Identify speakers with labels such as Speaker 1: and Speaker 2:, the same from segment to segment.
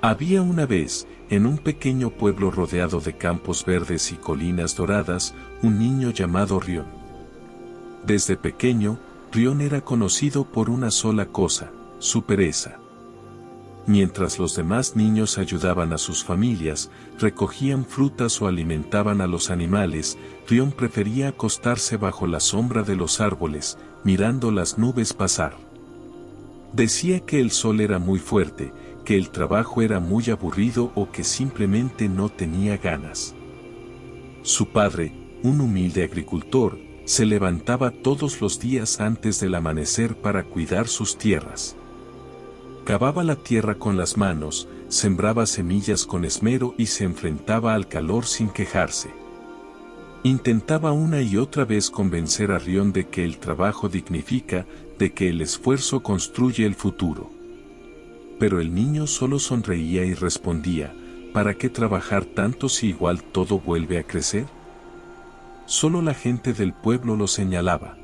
Speaker 1: Había una vez, en un pequeño pueblo rodeado de campos verdes y colinas doradas, un niño llamado Rion. Desde pequeño, Rion era conocido por una sola cosa, su pereza. Mientras los demás niños ayudaban a sus familias, recogían frutas o alimentaban a los animales, Rion prefería acostarse bajo la sombra de los árboles, mirando las nubes pasar. Decía que el sol era muy fuerte, que el trabajo era muy aburrido o que simplemente no tenía ganas. Su padre, un humilde agricultor, se levantaba todos los días antes del amanecer para cuidar sus tierras. Cavaba la tierra con las manos, sembraba semillas con esmero y se enfrentaba al calor sin quejarse. Intentaba una y otra vez convencer a Rion de que el trabajo dignifica, de que el esfuerzo construye el futuro. Pero el niño solo sonreía y respondía, ¿para qué trabajar tanto si igual todo vuelve a crecer? Solo la gente del pueblo lo señalaba.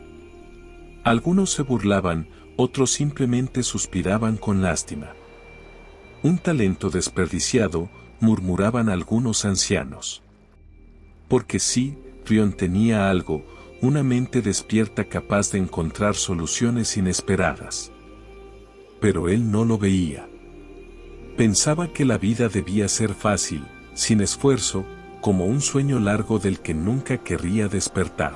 Speaker 1: Algunos se burlaban, otros simplemente suspiraban con lástima. Un talento desperdiciado, murmuraban algunos ancianos. Porque sí, Rion tenía algo, una mente despierta capaz de encontrar soluciones inesperadas. Pero él no lo veía. Pensaba que la vida debía ser fácil, sin esfuerzo, como un sueño largo del que nunca querría despertar.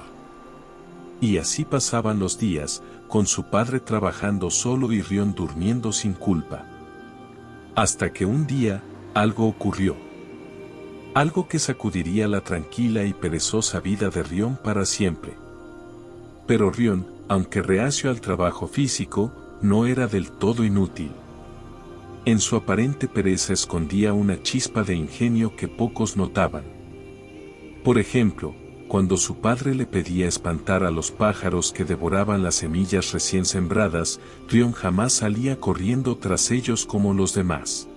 Speaker 1: Y así pasaban los días, con su padre trabajando solo y Rion durmiendo sin culpa. Hasta que un día, algo ocurrió. Algo que sacudiría la tranquila y perezosa vida de Rion para siempre. Pero Rion, aunque reacio al trabajo físico, no era del todo inútil. En su aparente pereza escondía una chispa de ingenio que pocos notaban. Por ejemplo, cuando su padre le pedía espantar a los pájaros que devoraban las semillas recién sembradas, Rion jamás salía corriendo tras ellos como los demás.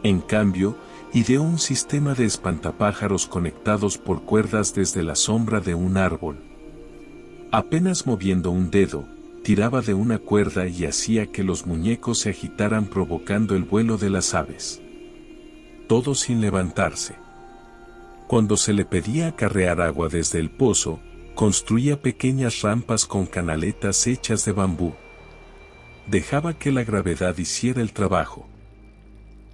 Speaker 1: En cambio, ideó un sistema de espantapájaros conectados por cuerdas desde la sombra de un árbol. Apenas moviendo un dedo, tiraba de una cuerda y hacía que los muñecos se agitaran provocando el vuelo de las aves. Todo sin levantarse. Cuando se le pedía acarrear agua desde el pozo, construía pequeñas rampas con canaletas hechas de bambú. Dejaba que la gravedad hiciera el trabajo.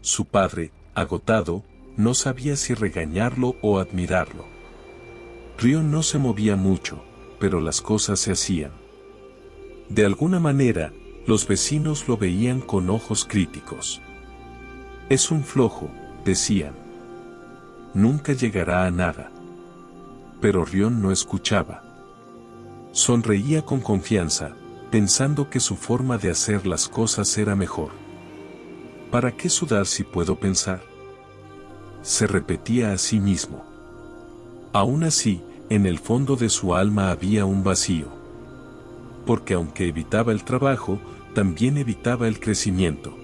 Speaker 1: Su padre, agotado, no sabía si regañarlo o admirarlo. Rion no se movía mucho, pero las cosas se hacían. De alguna manera, los vecinos lo veían con ojos críticos. Es un flojo, decían. Nunca llegará a nada. Pero Rion no escuchaba. Sonreía con confianza, pensando que su forma de hacer las cosas era mejor. ¿Para qué sudar si puedo pensar? Se repetía a sí mismo. Aún así, en el fondo de su alma había un vacío. Porque aunque evitaba el trabajo, también evitaba el crecimiento.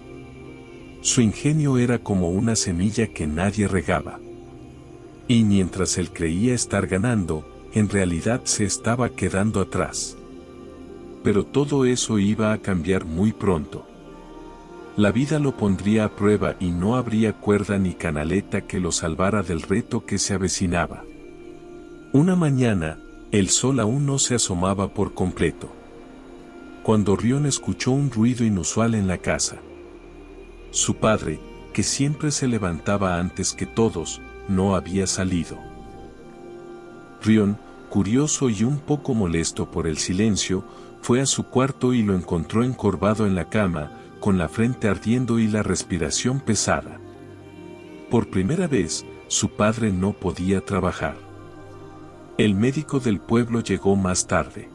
Speaker 1: Su ingenio era como una semilla que nadie regaba. Y mientras él creía estar ganando, en realidad se estaba quedando atrás. Pero todo eso iba a cambiar muy pronto. La vida lo pondría a prueba y no habría cuerda ni canaleta que lo salvara del reto que se avecinaba. Una mañana, el sol aún no se asomaba por completo. Cuando Rion escuchó un ruido inusual en la casa. Su padre, que siempre se levantaba antes que todos, no había salido. Rion, curioso y un poco molesto por el silencio, fue a su cuarto y lo encontró encorvado en la cama, con la frente ardiendo y la respiración pesada. Por primera vez, su padre no podía trabajar. El médico del pueblo llegó más tarde.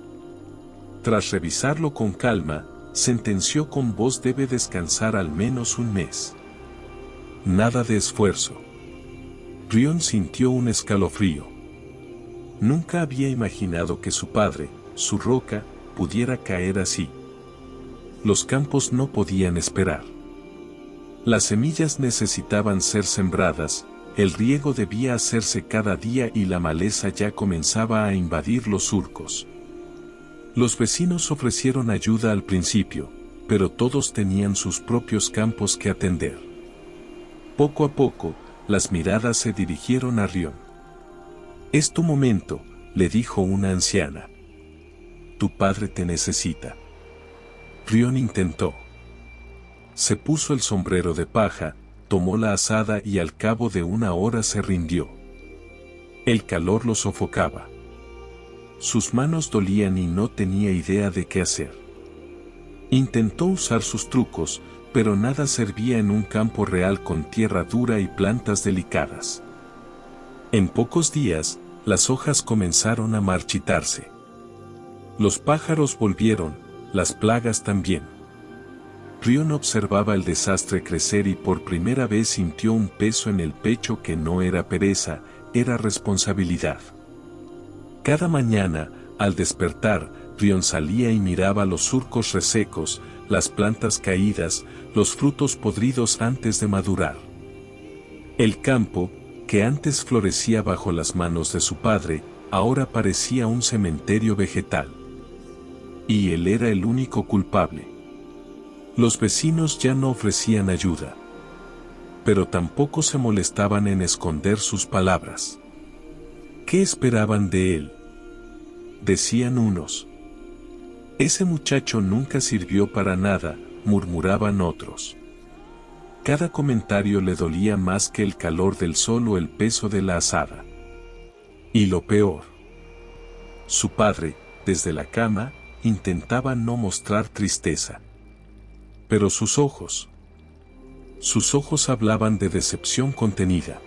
Speaker 1: Tras revisarlo con calma, sentenció con voz: debe descansar al menos un mes. Nada de esfuerzo. Rion sintió un escalofrío. Nunca había imaginado que su padre, su roca, pudiera caer así. Los campos no podían esperar. Las semillas necesitaban ser sembradas, el riego debía hacerse cada día y la maleza ya comenzaba a invadir los surcos. Los vecinos ofrecieron ayuda al principio, pero todos tenían sus propios campos que atender. Poco a poco, las miradas se dirigieron a Rion. «Es tu momento», le dijo una anciana. «Tu padre te necesita». Rion intentó. Se puso el sombrero de paja, tomó la azada y al cabo de 1 hora se rindió. El calor lo sofocaba. Sus manos dolían y no tenía idea de qué hacer. Intentó usar sus trucos, pero nada servía en un campo real con tierra dura y plantas delicadas. En pocos días, las hojas comenzaron a marchitarse. Los pájaros volvieron, las plagas también. Rion observaba el desastre crecer y por primera vez sintió un peso en el pecho que no era pereza, era responsabilidad. Cada mañana, al despertar, Rion salía y miraba los surcos resecos, las plantas caídas, los frutos podridos antes de madurar. El campo, que antes florecía bajo las manos de su padre, ahora parecía un cementerio vegetal. Y él era el único culpable. Los vecinos ya no ofrecían ayuda. Pero tampoco se molestaban en esconder sus palabras. ¿Qué esperaban de él? Decían unos. Ese muchacho nunca sirvió para nada, murmuraban otros. Cada comentario le dolía más que el calor del sol o el peso de la azada. Y lo peor. Su padre, desde la cama, intentaba no mostrar tristeza. Pero sus ojos hablaban de decepción contenida.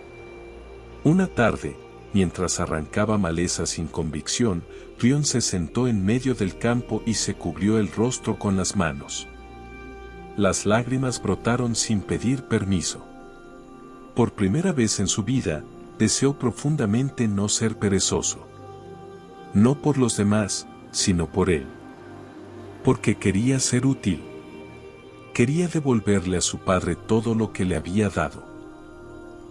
Speaker 1: Una tarde, mientras arrancaba maleza sin convicción, Rion se sentó en medio del campo y se cubrió el rostro con las manos. Las lágrimas brotaron sin pedir permiso. Por primera vez en su vida, deseó profundamente no ser perezoso. No por los demás, sino por él. Porque quería ser útil. Quería devolverle a su padre todo lo que le había dado.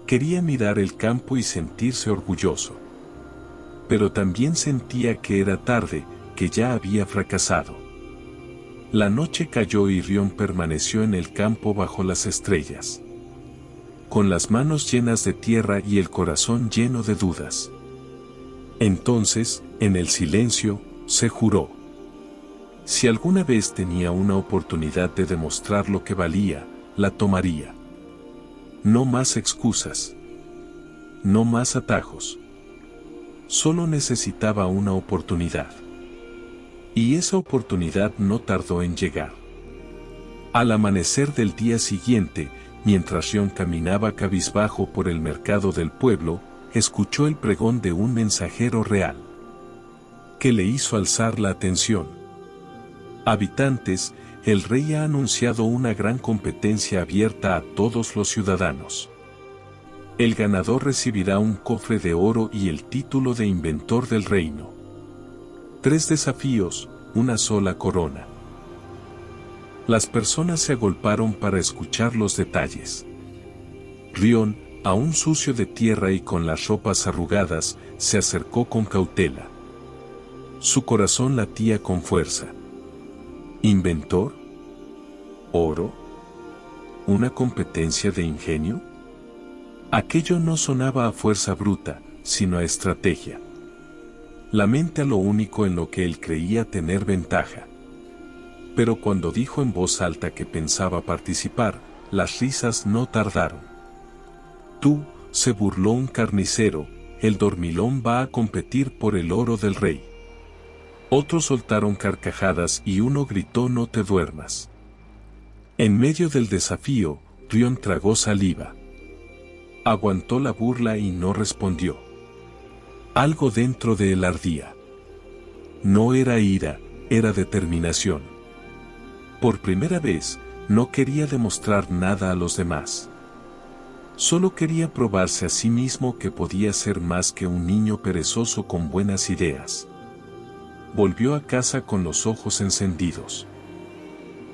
Speaker 1: Quería mirar el campo y sentirse orgulloso. Pero también sentía que era tarde, que ya había fracasado. La noche cayó y Rion permaneció en el campo bajo las estrellas. Con las manos llenas de tierra y el corazón lleno de dudas. Entonces, en el silencio, se juró. Si alguna vez tenía una oportunidad de demostrar lo que valía, la tomaría. No más excusas. No más atajos. Solo necesitaba una oportunidad. Y esa oportunidad no tardó en llegar. Al amanecer del día siguiente, mientras Rion caminaba cabizbajo por el mercado del pueblo, escuchó el pregón de un mensajero real. Que le hizo alzar la atención. Habitantes, el rey ha anunciado una gran competencia abierta a todos los ciudadanos. El ganador recibirá un cofre de oro y el título de inventor del reino. 3 desafíos, una sola corona. Las personas se agolparon para escuchar los detalles. Rion, aún sucio de tierra y con las ropas arrugadas, se acercó con cautela. Su corazón latía con fuerza. ¿Inventor? ¿Oro? ¿Una competencia de ingenio? Aquello no sonaba a fuerza bruta, sino a estrategia. La mente a lo único en lo que él creía tener ventaja. Pero cuando dijo en voz alta que pensaba participar, las risas no tardaron. Tú, se burló un carnicero, el dormilón va a competir por el oro del rey. Otros soltaron carcajadas y uno gritó no te duermas. En medio del desafío, Rion tragó saliva. Aguantó la burla y no respondió. Algo dentro de él ardía. No era ira, era determinación. Por primera vez, no quería demostrar nada a los demás. Solo quería probarse a sí mismo que podía ser más que un niño perezoso con buenas ideas. Volvió a casa con los ojos encendidos.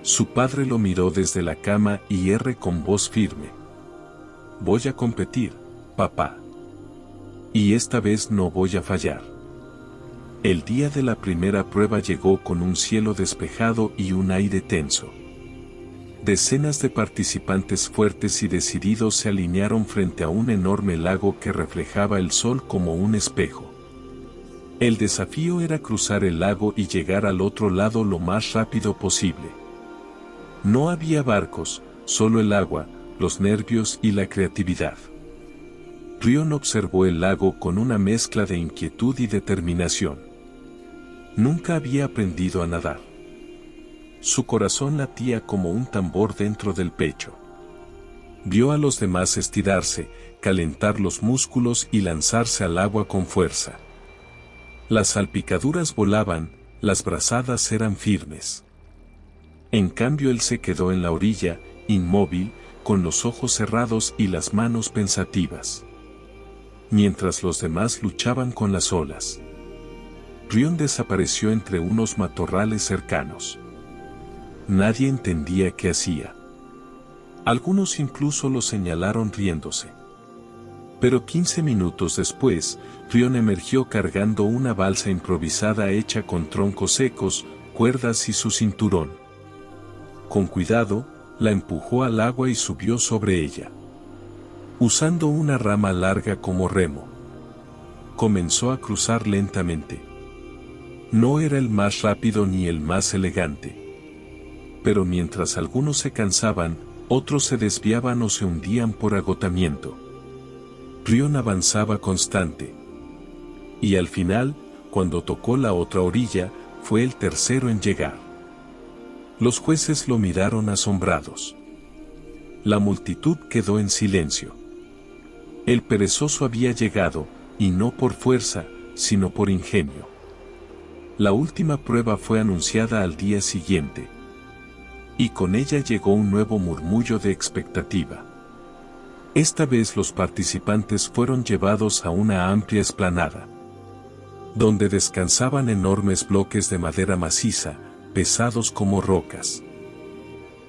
Speaker 1: Su padre lo miró desde la cama y con voz firme. Voy a competir, papá. Y esta vez no voy a fallar. El día de la primera prueba llegó con un cielo despejado y un aire tenso. Decenas de participantes fuertes y decididos se alinearon frente a un enorme lago que reflejaba el sol como un espejo. El desafío era cruzar el lago y llegar al otro lado lo más rápido posible. No había barcos, solo el agua, los nervios y la creatividad. Rion observó el lago con una mezcla de inquietud y determinación. Nunca había aprendido a nadar. Su corazón latía como un tambor dentro del pecho. Vio a los demás estirarse, calentar los músculos y lanzarse al agua con fuerza. Las salpicaduras volaban, las brazadas eran firmes. En cambio él se quedó en la orilla, inmóvil, con los ojos cerrados y las manos pensativas. Mientras los demás luchaban con las olas. Rion desapareció entre unos matorrales cercanos. Nadie entendía qué hacía. Algunos incluso lo señalaron riéndose. Pero 15 minutos después, Rion emergió cargando una balsa improvisada hecha con troncos secos, cuerdas y su cinturón. Con cuidado, la empujó al agua y subió sobre ella. Usando una rama larga como remo. Comenzó a cruzar lentamente. No era el más rápido ni el más elegante. Pero mientras algunos se cansaban, otros se desviaban o se hundían por agotamiento. Rion avanzaba constante. Y al final, cuando tocó la otra orilla, fue el tercero en llegar. Los jueces lo miraron asombrados. La multitud quedó en silencio. El perezoso había llegado, y no por fuerza, sino por ingenio. La última prueba fue anunciada al día siguiente. Y con ella llegó un nuevo murmullo de expectativa. Esta vez los participantes fueron llevados a una amplia explanada, donde descansaban enormes bloques de madera maciza, pesados como rocas.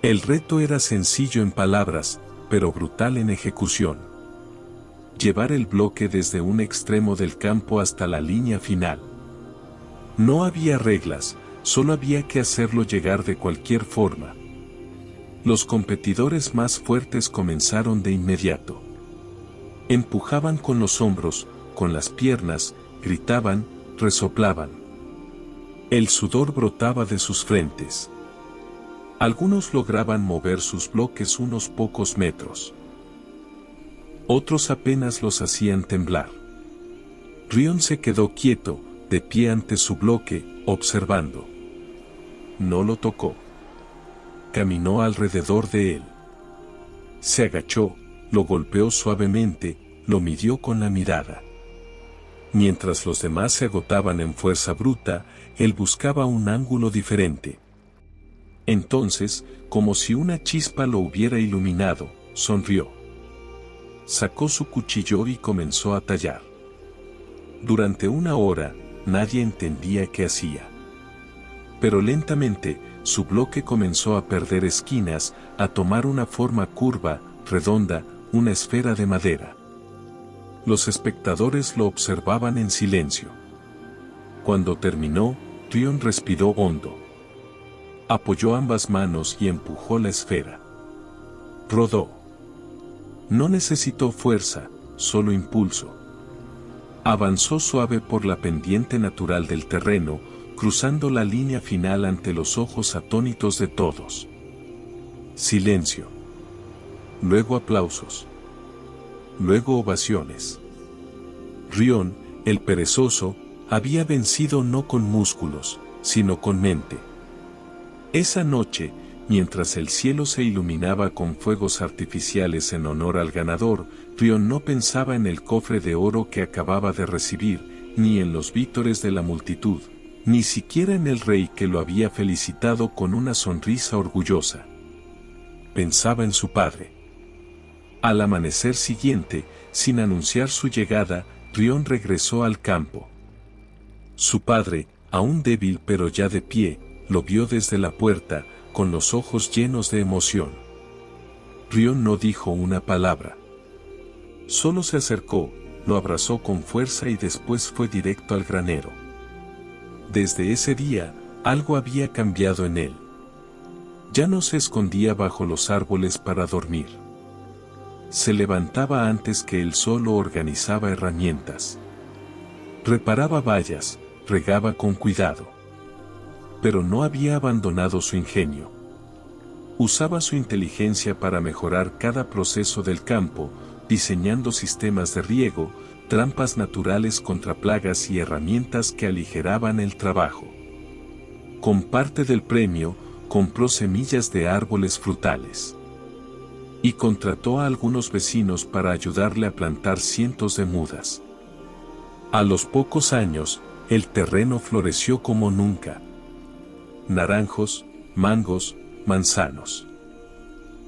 Speaker 1: El reto era sencillo en palabras, pero brutal en ejecución. Llevar el bloque desde un extremo del campo hasta la línea final. No había reglas, solo había que hacerlo llegar de cualquier forma. Los competidores más fuertes comenzaron de inmediato. Empujaban con los hombros, con las piernas, gritaban, resoplaban. El sudor brotaba de sus frentes. Algunos lograban mover sus bloques unos pocos metros. Otros apenas los hacían temblar. Rion se quedó quieto, de pie ante su bloque, observando. No lo tocó. Caminó alrededor de él. Se agachó, lo golpeó suavemente, lo midió con la mirada. Mientras los demás se agotaban en fuerza bruta, él buscaba un ángulo diferente. Entonces, como si una chispa lo hubiera iluminado, sonrió. Sacó su cuchillo y comenzó a tallar. Durante una hora, nadie entendía qué hacía. Pero lentamente, su bloque comenzó a perder esquinas, a tomar una forma curva, redonda, una esfera de madera. Los espectadores lo observaban en silencio. Cuando terminó, Rion respiró hondo. Apoyó ambas manos y empujó la esfera. Rodó. No necesitó fuerza, solo impulso. Avanzó suave por la pendiente natural del terreno, cruzando la línea final ante los ojos atónitos de todos. Silencio. Luego aplausos. Luego ovaciones. Rion, el perezoso, había vencido no con músculos, sino con mente. Esa noche, mientras el cielo se iluminaba con fuegos artificiales en honor al ganador, Rion no pensaba en el cofre de oro que acababa de recibir, ni en los vítores de la multitud, ni siquiera en el rey que lo había felicitado con una sonrisa orgullosa. Pensaba en su padre. Al amanecer siguiente, sin anunciar su llegada, Rion regresó al campo. Su padre, aún débil pero ya de pie, lo vio desde la puerta, con los ojos llenos de emoción. Rion no dijo una palabra. Solo se acercó, lo abrazó con fuerza y después fue directo al granero. Desde ese día, algo había cambiado en él. Ya no se escondía bajo los árboles para dormir. Se levantaba antes que el sol, organizaba herramientas. Reparaba vallas, regaba con cuidado. Pero no había abandonado su ingenio. Usaba su inteligencia para mejorar cada proceso del campo, diseñando sistemas de riego, trampas naturales contra plagas y herramientas que aligeraban el trabajo. Con parte del premio, compró semillas de árboles frutales. Y contrató a algunos vecinos para ayudarle a plantar cientos de mudas. A los pocos años, el terreno floreció como nunca. Naranjos, mangos, manzanos.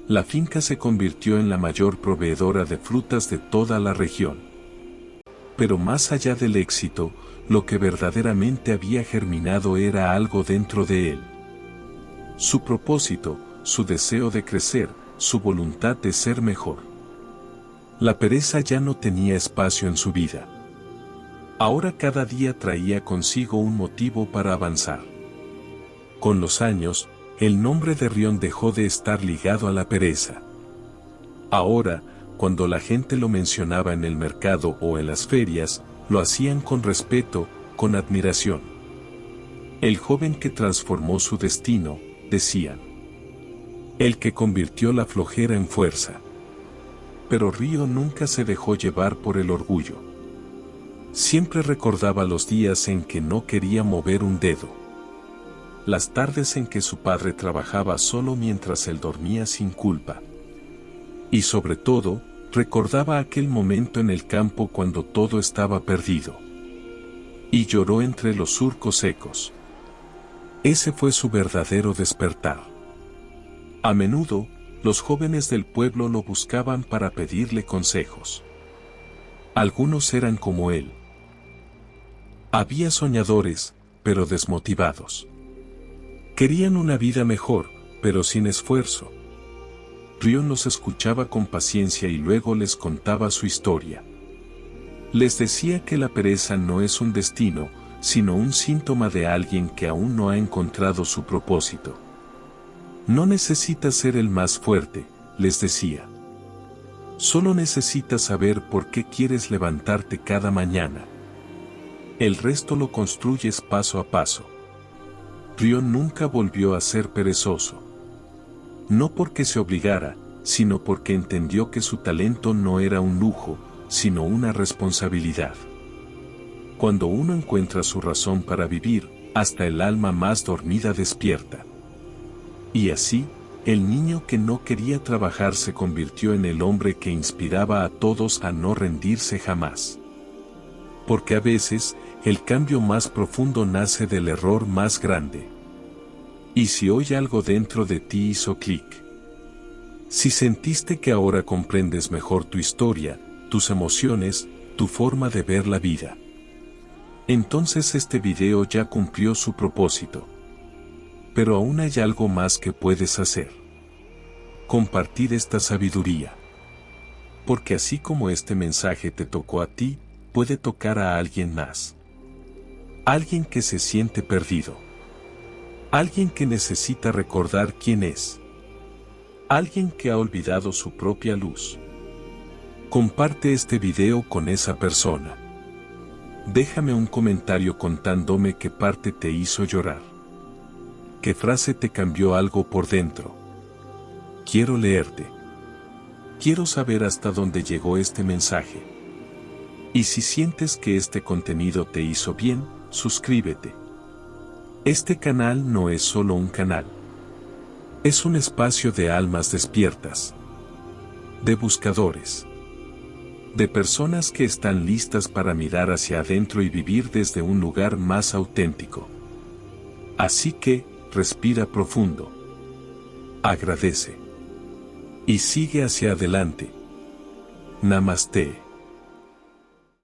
Speaker 1: La finca se convirtió en la mayor proveedora de frutas de toda la región. Pero más allá del éxito, lo que verdaderamente había germinado era algo dentro de él. Su propósito, su deseo de crecer, su voluntad de ser mejor. La pereza ya no tenía espacio en su vida. Ahora cada día traía consigo un motivo para avanzar. Con los años, el nombre de Rion dejó de estar ligado a la pereza. Ahora, cuando la gente lo mencionaba en el mercado o en las ferias, lo hacían con respeto, con admiración. El joven que transformó su destino, decían. El que convirtió la flojera en fuerza. Pero Rion nunca se dejó llevar por el orgullo. Siempre recordaba los días en que no quería mover un dedo. Las tardes en que su padre trabajaba solo mientras él dormía sin culpa. Y sobre todo, recordaba aquel momento en el campo cuando todo estaba perdido. Y lloró entre los surcos secos. Ese fue su verdadero despertar. A menudo, los jóvenes del pueblo lo buscaban para pedirle consejos. Algunos eran como él. Había soñadores, pero desmotivados. Querían una vida mejor, pero sin esfuerzo. Rion los escuchaba con paciencia y luego les contaba su historia. Les decía que la pereza no es un destino, sino un síntoma de alguien que aún no ha encontrado su propósito. No necesitas ser el más fuerte, les decía. Solo necesitas saber por qué quieres levantarte cada mañana. El resto lo construyes paso a paso. Rion nunca volvió a ser perezoso. No porque se obligara, sino porque entendió que su talento no era un lujo, sino una responsabilidad. Cuando uno encuentra su razón para vivir, hasta el alma más dormida despierta. Y así, el niño que no quería trabajar se convirtió en el hombre que inspiraba a todos a no rendirse jamás. Porque a veces, el cambio más profundo nace del error más grande. Y si hoy algo dentro de ti hizo clic. Si sentiste que ahora comprendes mejor tu historia, tus emociones, tu forma de ver la vida. Entonces este video ya cumplió su propósito. Pero aún hay algo más que puedes hacer. Compartir esta sabiduría. Porque así como este mensaje te tocó a ti, puede tocar a alguien más. Alguien que se siente perdido. Alguien que necesita recordar quién es. Alguien que ha olvidado su propia luz. Comparte este video con esa persona. Déjame un comentario contándome qué parte te hizo llorar. ¿Qué frase te cambió algo por dentro? Quiero leerte. Quiero saber hasta dónde llegó este mensaje. Y si sientes que este contenido te hizo bien, suscríbete. Este canal no es solo un canal. Es un espacio de almas despiertas. De buscadores. De personas que están listas para mirar hacia adentro y vivir desde un lugar más auténtico. Así que, respira profundo. Agradece. Y sigue hacia adelante. Namaste.